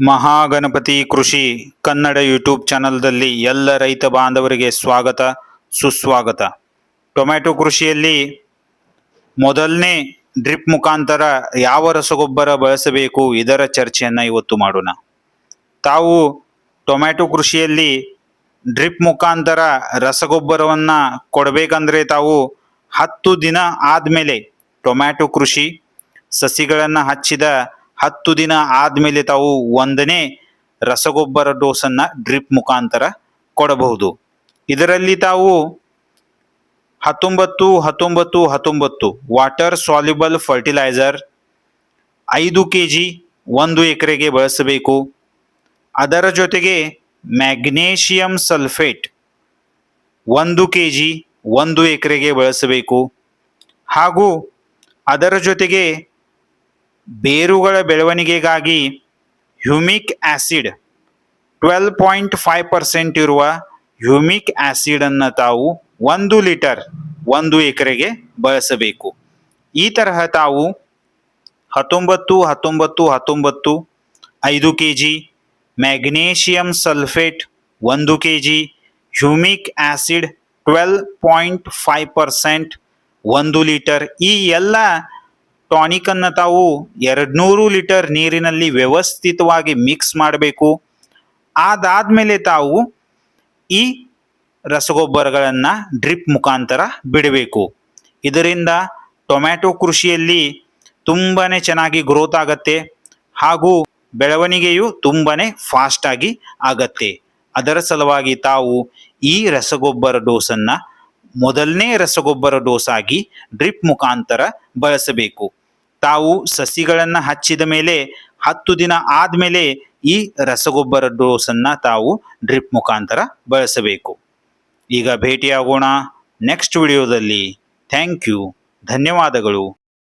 ಮಹಾಗಣಪತಿ ಕೃಷಿ ಕನ್ನಡ ಯೂಟ್ಯೂಬ್ ಚಾನಲ್ದಲ್ಲಿ ಎಲ್ಲ ರೈತ ಬಾಂಧವರಿಗೆ ಸ್ವಾಗತ ಸುಸ್ವಾಗತ. ಟೊಮ್ಯಾಟೊ ಕೃಷಿಯಲ್ಲಿ ಮೊದಲನೇ ಡ್ರಿಪ್ ಮುಖಾಂತರ ಯಾವ ರಸಗೊಬ್ಬರ ಬಳಸಬೇಕು ಇದರ ಚರ್ಚೆಯನ್ನು ಇವತ್ತು ಮಾಡೋಣ. ತಾವು ಟೊಮ್ಯಾಟೊ ಕೃಷಿಯಲ್ಲಿ ಡ್ರಿಪ್ ಮುಖಾಂತರ ರಸಗೊಬ್ಬರವನ್ನು ಕೊಡಬೇಕಂದ್ರೆ ತಾವು 10 ದಿನ ಆದಮೇಲೆ ಟೊಮ್ಯಾಟೊ ಕೃಷಿ ಸಸಿಗಳನ್ನು ಹಚ್ಚಿದ 10 ದಿನ ಆದಮೇಲೆ ತಾವು ಒಂದನೇ ರಸಗೊಬ್ಬರ ಡೋಸನ್ನು ಡ್ರಿಪ್ ಮುಖಾಂತರ ಕೊಡಬಹುದು. ಇದರಲ್ಲಿ ತಾವು 19-19-19 ವಾಟರ್ ಸಾಲ್ಯುಬಲ್ ಫರ್ಟಿಲೈಸರ್ 5 kg 1 ಎಕರೆಗೆ ಬಳಸಬೇಕು. ಅದರ ಜೊತೆಗೆ ಮ್ಯಾಗ್ನೇಷಿಯಂ ಸಲ್ಫೇಟ್ 1 kg 1 ಎಕರೆಗೆ ಬಳಸಬೇಕು. ಹಾಗೂ ಅದರ ಜೊತೆಗೆ ಬೇರುಗಳ ಬೆಳವಣಿಗೆಗಾಗಿ ಹ್ಯೂಮಿಕ್ ಆಸಿಡ್ 12.5% ಇರುವ ಹ್ಯೂಮಿಕ್ ಆಸಿಡನ್ನು ತಾವು 1 ಲೀಟರ್ 1 ಎಕರೆಗೆ ಬಳಸಬೇಕು. ಈ ತರಹ ತಾವು 19-19-19 5 kg, magnesium sulphate 1 kg, humic acid 12.5% 1 litre, ಈ ಎಲ್ಲ ಟಾನಿಕನ್ನು ತಾವು 200 ಲೀಟರ್ ನೀರಿನಲ್ಲಿ ವ್ಯವಸ್ಥಿತವಾಗಿ ಮಿಕ್ಸ್ ಮಾಡಬೇಕು. ಅದಾದಮೇಲೆ ತಾವು ಈ ರಸಗೊಬ್ಬರಗಳನ್ನು ಡ್ರಿಪ್ ಮುಖಾಂತರ ಬಿಡಬೇಕು. ಇದರಿಂದ ಟೊಮ್ಯಾಟೊ ಕೃಷಿಯಲ್ಲಿ ತುಂಬಾ ಚೆನ್ನಾಗಿ ಗ್ರೋತ್ ಆಗತ್ತೆ ಹಾಗೂ ಬೆಳವಣಿಗೆಯು ತುಂಬಾ ಫಾಸ್ಟಾಗಿ ಆಗತ್ತೆ. ಅದರ ಸಲುವಾಗಿ ತಾವು ಈ ರಸಗೊಬ್ಬರ ಡೋಸನ್ನು ಮೊದಲನೇ ರಸಗೊಬ್ಬರ ಡೋಸ್ ಆಗಿ ಡ್ರಿಪ್ ಮುಖಾಂತರ ಬಳಸಬೇಕು. ತಾವು ಸಸಿಗಳನ್ನು ಹಚ್ಚಿದ ಮೇಲೆ 10 ದಿನ ಆದಮೇಲೆ ಈ ರಸಗೊಬ್ಬರ ಡೋಸನ್ನು ತಾವು ಡ್ರಿಪ್ ಮುಖಾಂತರ ಬಳಸಬೇಕು. ಈಗ ಭೇಟಿಯಾಗೋಣ ನೆಕ್ಸ್ಟ್ ವಿಡಿಯೋದಲ್ಲಿ. ಥ್ಯಾಂಕ್ ಯು, ಧನ್ಯವಾದಗಳು.